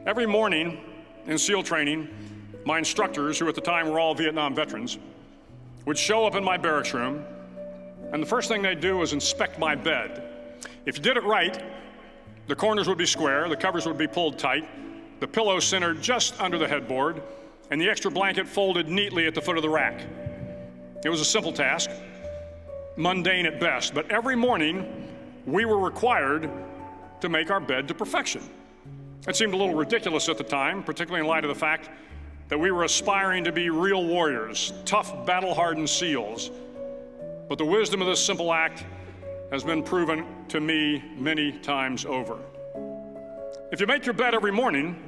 Every morning in SEAL training, my instructors, who at the time were all Vietnam veterans, would show up in my barracks room, and the first thing they'd do was inspect my bed. If you did it right, the corners would be square, the covers would be pulled tight, the pillow centered just under the headboard, and the extra blanket folded neatly at the foot of the rack. It was a simple task, mundane at best, but every morning we were required to make our bed to perfection. It seemed a little ridiculous at the time, particularly in light of the fact that we were aspiring to be real warriors, tough, battle-hardened SEALs. But the wisdom of this simple act has been proven to me many times over. If you make your bed every morning,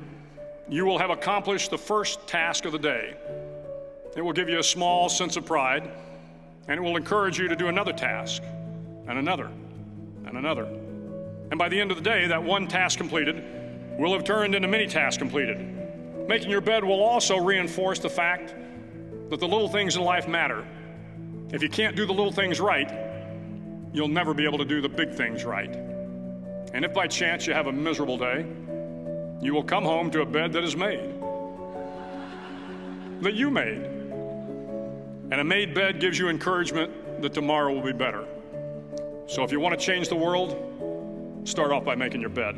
you will have accomplished the first task of the day. It will give you a small sense of pride, and it will encourage you to do another task, and another, and another. And by the end of the day, that one task completed will have turned into many tasks completed. Making your bed will also reinforce the fact that the little things in life matter. If you can't do the little things right, you'll never be able to do the big things right. And if by chance you have a miserable day, you will come home to a bed that is made, that you made. And a made bed gives you encouragement that tomorrow will be better. So if you want to change the world, start off by making your bed.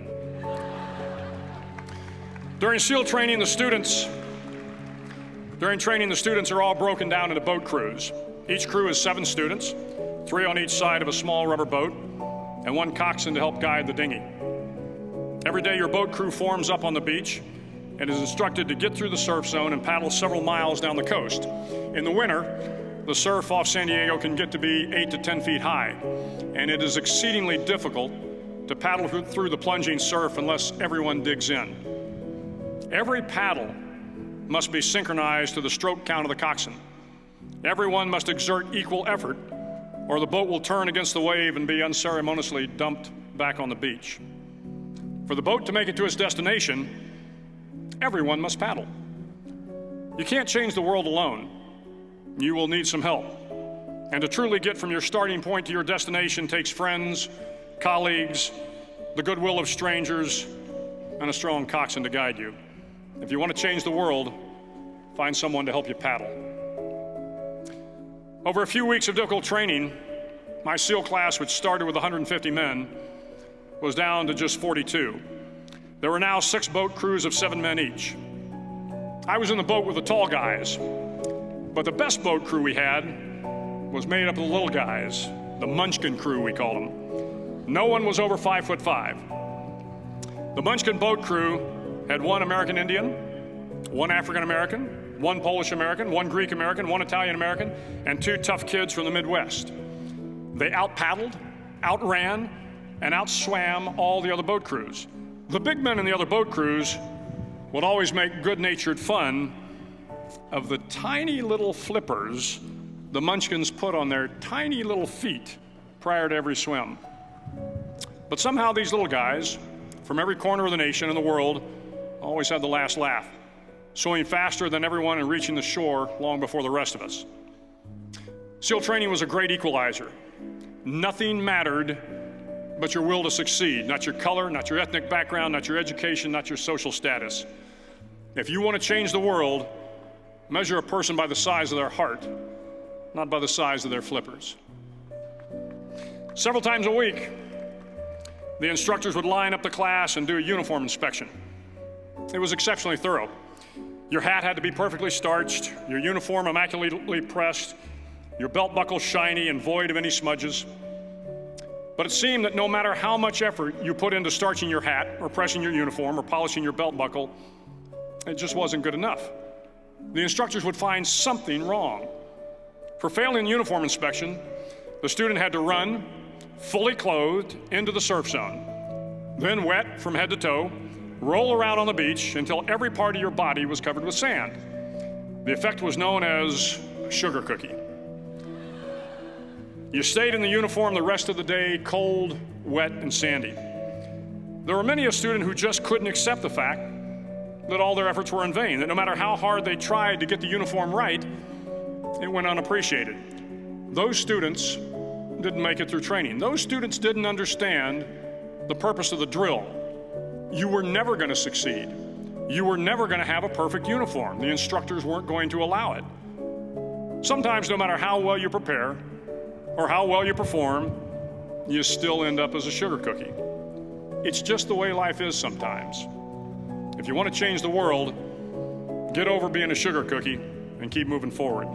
During SEAL training, the students are all broken down into boat crews. Each crew is 7 students, 3 on each side of a small rubber boat, and 1 coxswain to help guide the dinghy. Every day, your boat crew forms up on the beach and is instructed to get through the surf zone and paddle several miles down the coast. In the winter, the surf off San Diego can get to be 8 to 10 feet high, and it is exceedingly difficult to paddle through the plunging surf unless everyone digs in. Every paddle must be synchronized to the stroke count of the coxswain. Everyone must exert equal effort, or the boat will turn against the wave and be unceremoniously dumped back on the beach. For the boat to make it to its destination, everyone must paddle. You can't change the world alone. You will need some help. And to truly get from your starting point to your destination takes friends, colleagues, the goodwill of strangers, and a strong coxswain to guide you. If you want to change the world, find someone to help you paddle. Over a few weeks of difficult training, my SEAL class, which started with 150 men, was down to just 42. There were now 6 boat crews of 7 men each. I was in the boat with the tall guys, but the best boat crew we had was made up of the little guys, the Munchkin crew, we called them. No one was over 5'5". The Munchkin boat crew had 1 American Indian, 1 African American, 1 Polish American, 1 Greek American, 1 Italian American, and 2 tough kids from the Midwest. They out-paddled, outran, and outswam all the other boat crews. The big men in the other boat crews would always make good-natured fun of the tiny little flippers the Munchkins put on their tiny little feet prior to every swim. But somehow these little guys from every corner of the nation and the world always had the last laugh, swimming faster than everyone and reaching the shore long before the rest of us. SEAL training was a great equalizer. Nothing mattered but your will to succeed, not your color, not your ethnic background, not your education, not your social status. If you want to change the world, measure a person by the size of their heart, not by the size of their flippers. Several times a week, the instructors would line up the class and do a uniform inspection. It was exceptionally thorough. Your hat had to be perfectly starched, your uniform immaculately pressed, your belt buckle shiny and void of any smudges. But it seemed that no matter how much effort you put into starching your hat or pressing your uniform or polishing your belt buckle, it just wasn't good enough. The instructors would find something wrong. For failing the uniform inspection, the student had to run, fully clothed, into the surf zone, then wet from head to toe, roll around on the beach until every part of your body was covered with sand. The effect was known as a sugar cookie. You stayed in the uniform the rest of the day, cold, wet, and sandy. There were many a student who just couldn't accept the fact that all their efforts were in vain, that no matter how hard they tried to get the uniform right, it went unappreciated. Those students didn't make it through training. Those students didn't understand the purpose of the drill. You were never going to succeed. You were never going to have a perfect uniform. The instructors weren't going to allow it. Sometimes, no matter how well you prepare or how well you perform, you still end up as a sugar cookie. It's just the way life is sometimes. If you want to change the world, get over being a sugar cookie and keep moving forward.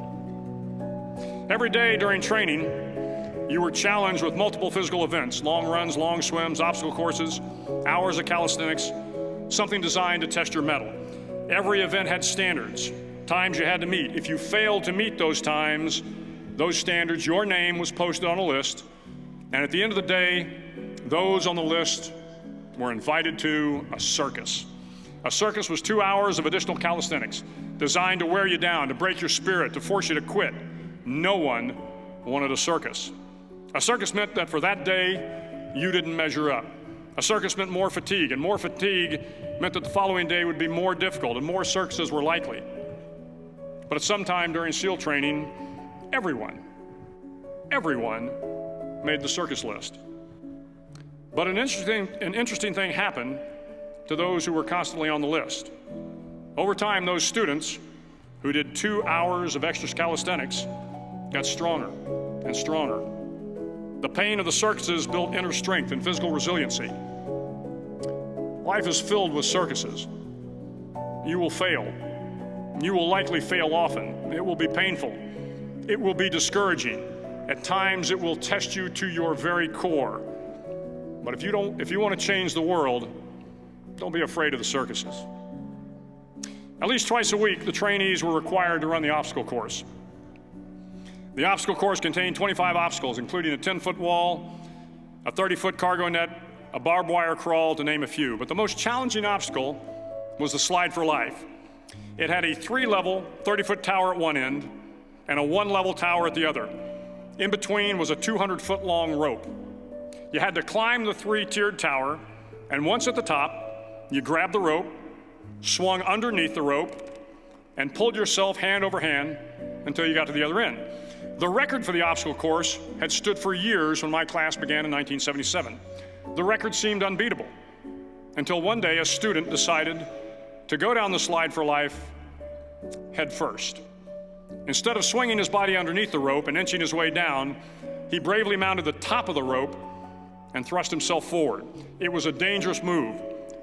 Every day during training, you were challenged with multiple physical events: long runs, long swims, obstacle courses, hours of calisthenics, something designed to test your mettle. Every event had standards, times you had to meet. If you failed to meet those times, those standards, your name was posted on a list, and at the end of the day, those on the list were invited to a circus. A circus was 2 hours of additional calisthenics, designed to wear you down, to break your spirit, to force you to quit. No one wanted a circus. A circus meant that for that day, you didn't measure up. A circus meant more fatigue, and more fatigue meant that the following day would be more difficult, and more circuses were likely. But at some time during SEAL training, everyone made the circus list. But an interesting thing happened to those who were constantly on the list. Over time, those students who did 2 hours of extra calisthenics got stronger and stronger. The pain of the circuses built inner strength and physical resiliency. Life is filled with circuses. You will fail. You will likely fail often. It will be painful. It will be discouraging. At times, it will test you to your very core. But if you want to change the world, don't be afraid of the circuses. At least twice a week, the trainees were required to run the obstacle course. The obstacle course contained 25 obstacles, including a 10-foot wall, a 30-foot cargo net, a barbed wire crawl, to name a few. But the most challenging obstacle was the slide for life. It had a 3-level, 30-foot tower at one end and a 1-level tower at the other. In between was a 200-foot-long rope. You had to climb the 3-tiered tower, and once at the top, you grabbed the rope, swung underneath the rope, and pulled yourself hand over hand until you got to the other end. The record for the obstacle course had stood for years when my class began in 1977. The record seemed unbeatable until one day a student decided to go down the slide for life head first. Instead of swinging his body underneath the rope and inching his way down, he bravely mounted the top of the rope and thrust himself forward. It was a dangerous move,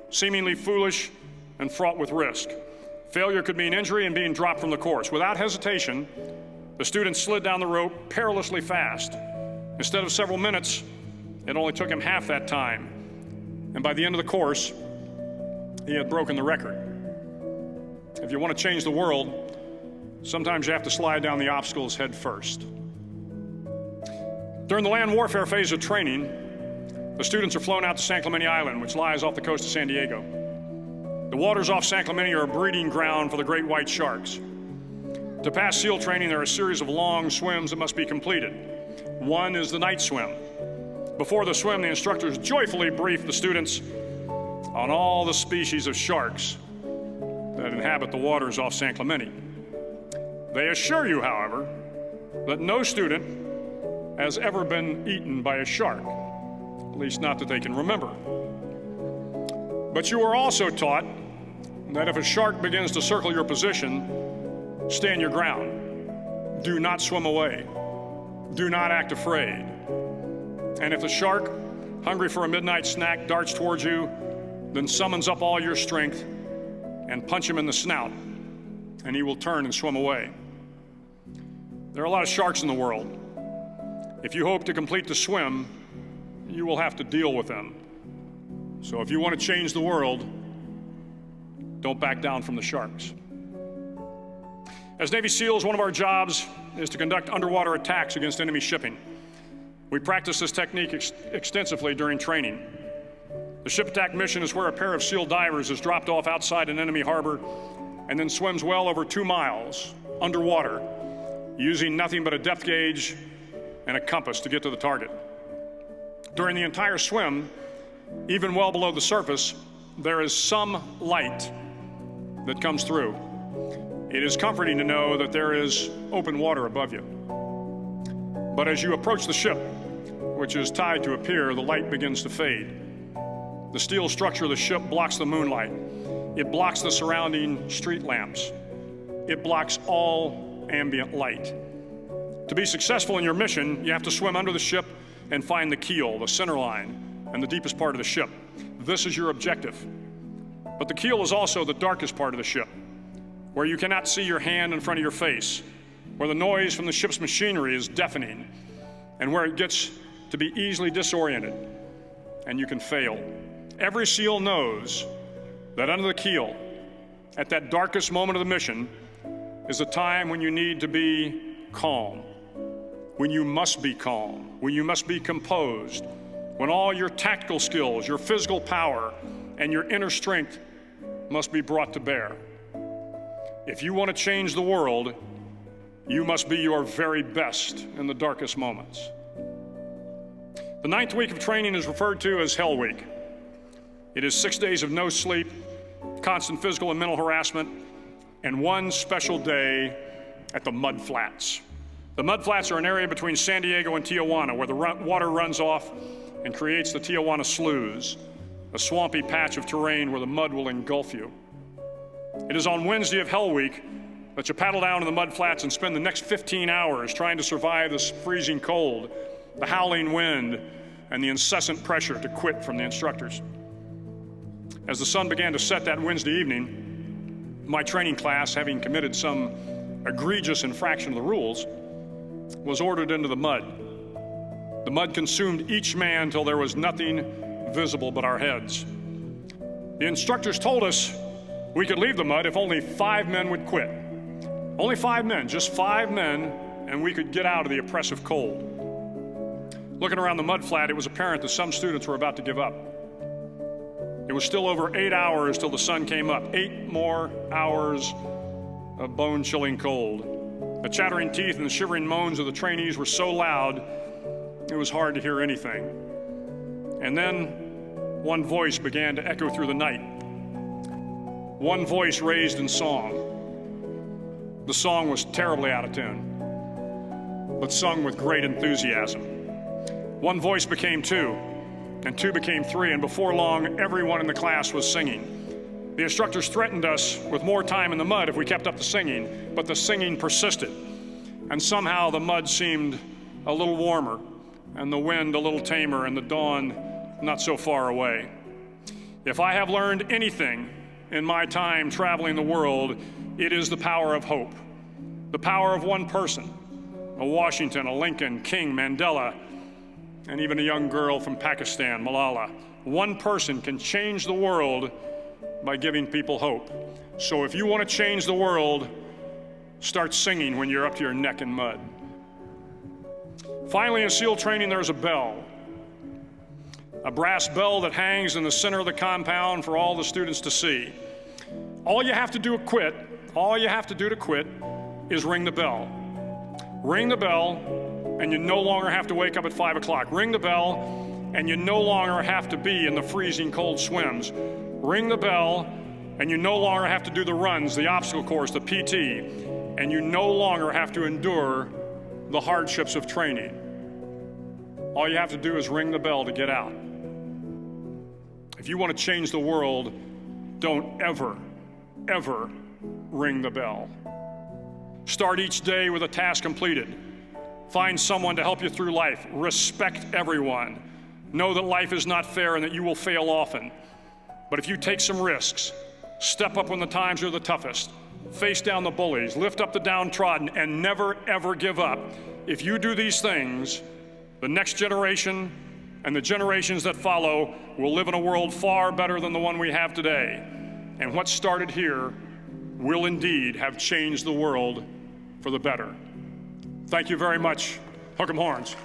seemingly foolish and fraught with risk. Failure could mean injury and being dropped from the course. Without hesitation, the student slid down the rope perilously fast. Instead of several minutes, it only took him half that time. And by the end of the course, he had broken the record. If you want to change the world, sometimes you have to slide down the obstacles head first. During the land warfare phase of training, the students are flown out to San Clemente Island, which lies off the coast of San Diego. The waters off San Clemente are a breeding ground for the great white sharks. To pass SEAL training, there are a series of long swims that must be completed. One is the night swim. Before the swim, the instructors joyfully brief the students on all the species of sharks that inhabit the waters off San Clemente. They assure you, however, that no student has ever been eaten by a shark, at least not that they can remember. But you are also taught that if a shark begins to circle your position, stand your ground. Do not swim away. Do not act afraid. And if the shark, hungry for a midnight snack, darts towards you, then summons up all your strength and punch him in the snout, and he will turn and swim away. There are a lot of sharks in the world. If you hope to complete the swim, you will have to deal with them. So if you want to change the world, don't back down from the sharks. As Navy SEALs, one of our jobs is to conduct underwater attacks against enemy shipping. We practice this technique extensively during training. The ship attack mission is where a pair of SEAL divers is dropped off outside an enemy harbor and then swims well over 2 miles underwater, using nothing but a depth gauge and a compass to get to the target. During the entire swim, even well below the surface, there is some light that comes through. It is comforting to know that there is open water above you. But as you approach the ship, which is tied to a pier, the light begins to fade. The steel structure of the ship blocks the moonlight. It blocks the surrounding street lamps. It blocks all ambient light. To be successful in your mission, you have to swim under the ship and find the keel, the center line, and the deepest part of the ship. This is your objective. But the keel is also the darkest part of the ship, where you cannot see your hand in front of your face, where the noise from the ship's machinery is deafening, and where it gets to be easily disoriented, and you can fail. Every SEAL knows that under the keel, at that darkest moment of the mission, is a time when you need to be calm, when you must be calm, when you must be composed, when all your tactical skills, your physical power, and your inner strength must be brought to bear. If you want to change the world, you must be your very best in the darkest moments. The 9th week of training is referred to as Hell Week. It is 6 days of no sleep, constant physical and mental harassment, and one special day at the Mud Flats. The Mud Flats are an area between San Diego and Tijuana where the water runs off and creates the Tijuana Sloughs, a swampy patch of terrain where the mud will engulf you. It is on Wednesday of Hell Week that you paddle down to the Mud Flats and spend the next 15 hours trying to survive this freezing cold, the howling wind, and the incessant pressure to quit from the instructors. As the sun began to set that Wednesday evening, my training class, having committed some egregious infraction of the rules, was ordered into the mud. The mud consumed each man till there was nothing visible but our heads. The instructors told us we could leave the mud if only 5 men would quit. Only 5 men, just 5 men, and we could get out of the oppressive cold. Looking around the mud flat, it was apparent that some students were about to give up. It was still over 8 hours till the sun came up. 8 more hours of bone-chilling cold. The chattering teeth and the shivering moans of the trainees were so loud, it was hard to hear anything. And then one voice began to echo through the night. One voice raised in song. The song was terribly out of tune, but sung with great enthusiasm. One voice became 2, and 2 became 3, and before long, everyone in the class was singing. The instructors threatened us with more time in the mud if we kept up the singing, but the singing persisted. And somehow the mud seemed a little warmer, and the wind a little tamer, and the dawn not so far away. If I have learned anything in my time traveling the world, it is the power of hope. The power of one person, a Washington, a Lincoln, King, Mandela, and even a young girl from Pakistan, Malala. One person can change the world by giving people hope. So if you want to change the world, start singing when you're up to your neck in mud. Finally, in SEAL training, there's a bell. A brass bell that hangs in the center of the compound for all the students to see. All you have to do to quit is ring the bell. Ring the bell, and you no longer have to wake up at 5 o'clock. Ring the bell, and you no longer have to be in the freezing cold swims. Ring the bell, and you no longer have to do the runs, the obstacle course, the PT, and you no longer have to endure the hardships of training. All you have to do is ring the bell to get out. If you want to change the world, don't ever, ever ring the bell. Start each day with a task completed. Find someone to help you through life. Respect everyone. Know that life is not fair and that you will fail often. But if you take some risks, step up when the times are the toughest, face down the bullies, lift up the downtrodden, and never, ever give up. If you do these things, the next generation and the generations that follow will live in a world far better than the one we have today. And what started here will indeed have changed the world for the better. Thank you very much. Hook 'em horns.